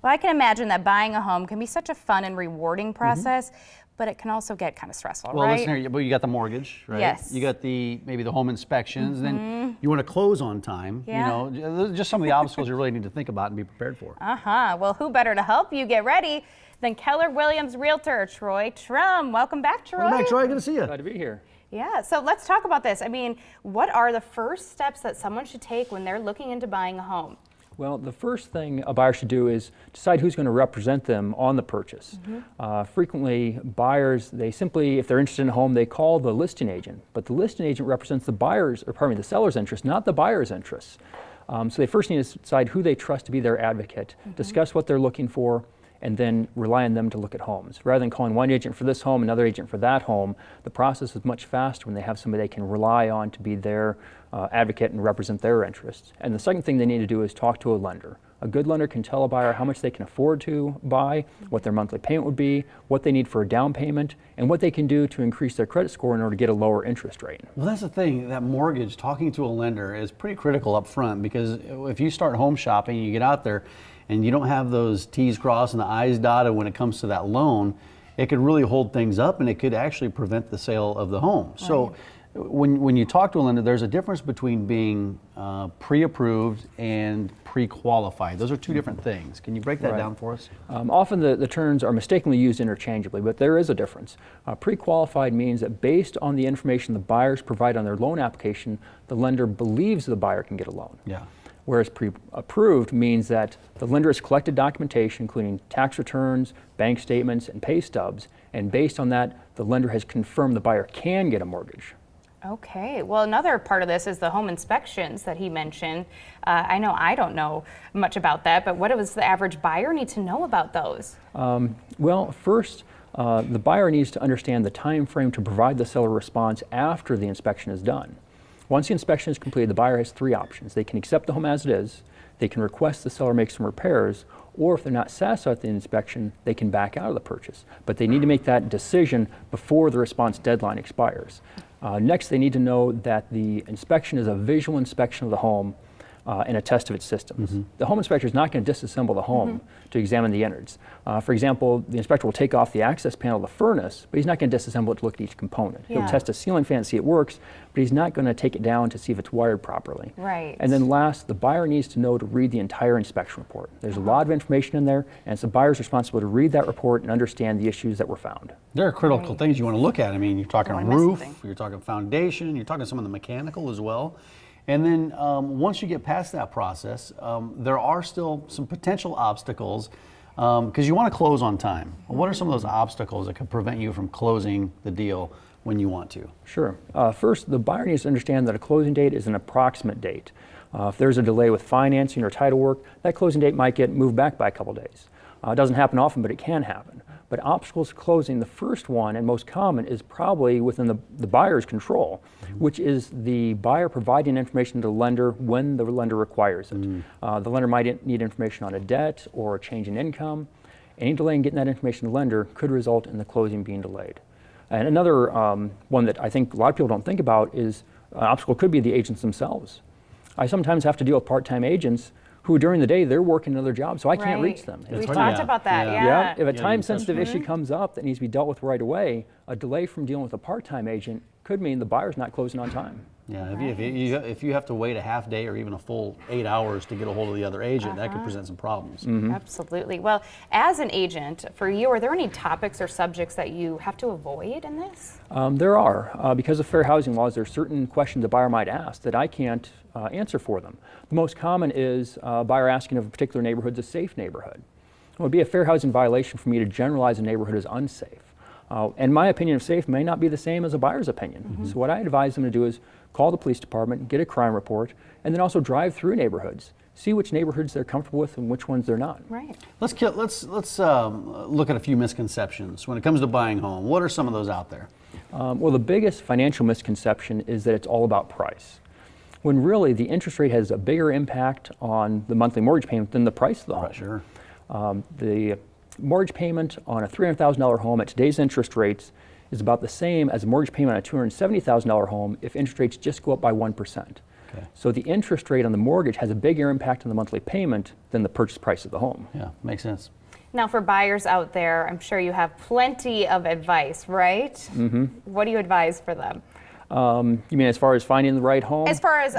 Well, I can imagine that buying a home can be such a fun and rewarding process, but it can also get kind of stressful, Well, right? listen here, but you got the mortgage, right? Yes. You got maybe the home inspections, then you want to close on time. Yeah. You know, those are just some of the obstacles you really need to think about and be prepared for. Well, who better to help you get ready than Keller Williams Realtor, Troy Trum. Welcome back, Troy. Welcome back, Troy. Good to see you. Glad to be here. Yeah, so let's talk about this. I mean, what are the first steps that someone should take when they're looking into buying a home? Well, the first thing a buyer should do is decide who's going to represent them on the purchase. Frequently, buyers, they simply, if they're interested in a home, they call the listing agent. But the listing agent represents the seller's interest, not the buyer's interests. So they first need to decide who they trust to be their advocate, discuss what they're looking for, and then rely on them to look at homes. Rather than calling one agent for this home, another agent for that home, the process is much faster when they have somebody they can rely on to be their advocate and represent their interests. And the second thing they need to do is talk to a lender. A good lender can tell a buyer how much they can afford to buy, what their monthly payment would be, what they need for a down payment, and what they can do to increase their credit score in order to get a lower interest rate. Well, that's the thing, that mortgage, talking to a lender is pretty critical up front, because if you start home shopping, you get out there, and you don't have those T's crossed and the I's dotted when it comes to that loan, it could really hold things up, and it could actually prevent the sale of the home. Right. So when you talk to a lender, there's a difference between being pre-approved and pre-qualified. Those are two different things. Can you break that down for us? Often the terms are mistakenly used interchangeably, but there is a difference. Pre-qualified means that based on the information the buyers provide on their loan application, the lender believes the buyer can get a loan. Yeah. Whereas pre-approved means that the lender has collected documentation, including tax returns, bank statements, and pay stubs, and based on that, the lender has confirmed the buyer can get a mortgage. Okay, well, another part of this is the home inspections that he mentioned. I know I don't know much about that, but what does the average buyer need to know about those? Well, first, the buyer needs to understand the time frame to provide the seller response after the inspection is done. Once the inspection is completed, the buyer has three options. They can accept the home as it is, they can request the seller make some repairs, or if they're not satisfied with the inspection, they can back out of the purchase. But they need to make that decision before the response deadline expires. Next, they need to know that the inspection is a visual inspection of the home and a test of its systems. The home inspector is not going to disassemble the home to examine the innards. For example, the inspector will take off the access panel of the furnace, but he's not going to disassemble it to look at each component. He'll test a ceiling fan to see it works, but he's not going to take it down to see if it's wired properly. Right. And then last, the buyer needs to know to read the entire inspection report. There's a lot of information in there, and it's the buyer's responsibility to read that report and understand the issues that were found. There are critical things you want to look at. I mean, you're talking roof, you're talking foundation, you're talking some of the mechanical as well. And then once you get past that process, there are still some potential obstacles because you want to close on time. What are some of those obstacles that could prevent you from closing the deal when you want to? Sure. First, the buyer needs to understand that a closing date is an approximate date. If there's a delay with financing or title work, that closing date might get moved back by a couple days. It doesn't happen often, but it can happen. But obstacles to closing, the first one and most common is probably within the buyer's control, which is the buyer providing information to the lender when the lender requires it. The lender might need information on a debt or a change in income. Any delay in getting that information to the lender could result in the closing being delayed. And another one that I think a lot of people don't think about is an obstacle could be the agents themselves. I sometimes have to deal with part-time agents who during the day they're working another job, so I can't reach them. We talked about that, If a time-sensitive issue comes up that needs to be dealt with right away, a delay from dealing with a part-time agent could mean the buyer's not closing on time. Yeah, if you have to wait a half day or even a full 8 hours to get a hold of the other agent, that could present some problems. Absolutely. Well, as an agent, for you, are there any topics or subjects that you have to avoid in this? There are. Because of fair housing laws, there are certain questions a buyer might ask that I can't answer for them. The most common is a buyer asking if a particular neighborhood is a safe neighborhood. It would be a fair housing violation for me to generalize a neighborhood as unsafe. And my opinion of safe may not be the same as a buyer's opinion. So what I advise them to do is call the police department, get a crime report, and then also drive through neighborhoods. See which neighborhoods they're comfortable with and which ones they're not. Right. Let's look at a few misconceptions when it comes to buying a home. What are some of those out there? Well, the biggest financial misconception is that it's all about price, when really the interest rate has a bigger impact on the monthly mortgage payment than the price of the home. Sure. The mortgage payment on a $300,000 home at today's interest rates is about the same as a mortgage payment on a $270,000 home if interest rates just go up by 1%. Okay. So the interest rate on the mortgage has a bigger impact on the monthly payment than the purchase price of the home. Yeah, makes sense. Now, for buyers out there, I'm sure you have plenty of advice, right? Mm-hmm. What do you advise for them? You mean as far as finding the right home? As far as,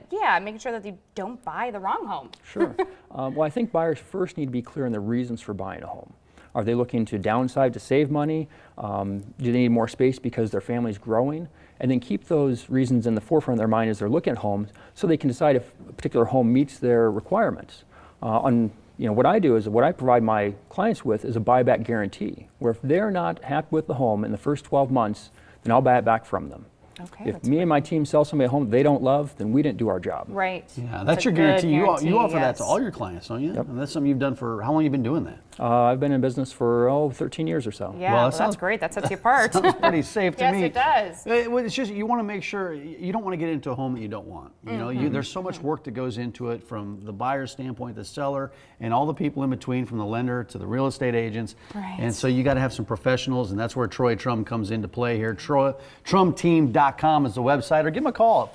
yeah, making sure that you don't buy the wrong home. Sure. Well, I think buyers first need to be clear on the reasons for buying a home. Are they looking to downsize to save money? Do they need more space because their family's growing? And then keep those reasons in the forefront of their mind as they're looking at homes so they can decide if a particular home meets their requirements. What I do is what I provide my clients with is a buyback guarantee, where if they're not happy with the home in the first 12 months, then I'll buy it back from them. Okay. If me and my team sell somebody a home they don't love, then we didn't do our job. Right. Yeah, that's a your good guarantee. You offer that yes. to all your clients, don't you? Yep. And that's something you've done for, how long have you been doing that? I've been in business for 13 years or so. Yeah, Well, well, that sounds- that's great. That sets you apart. Sounds pretty safe to Yes, me. it does. Well, it's just you want to make sure you don't want to get into a home that you don't want. You know, there's so much work that goes into it, from the buyer's standpoint, the seller, and all the people in between, from the lender to the real estate agents. Right. And so you got to have some professionals, and that's where Troy Trum comes into play here. TrumTeam.com is the website, or give them a call at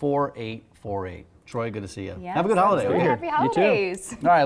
402-884-4848. Troy, good to see you. Yes, Have a good holiday. absolutely. Over here. Happy You too. holidays. All right.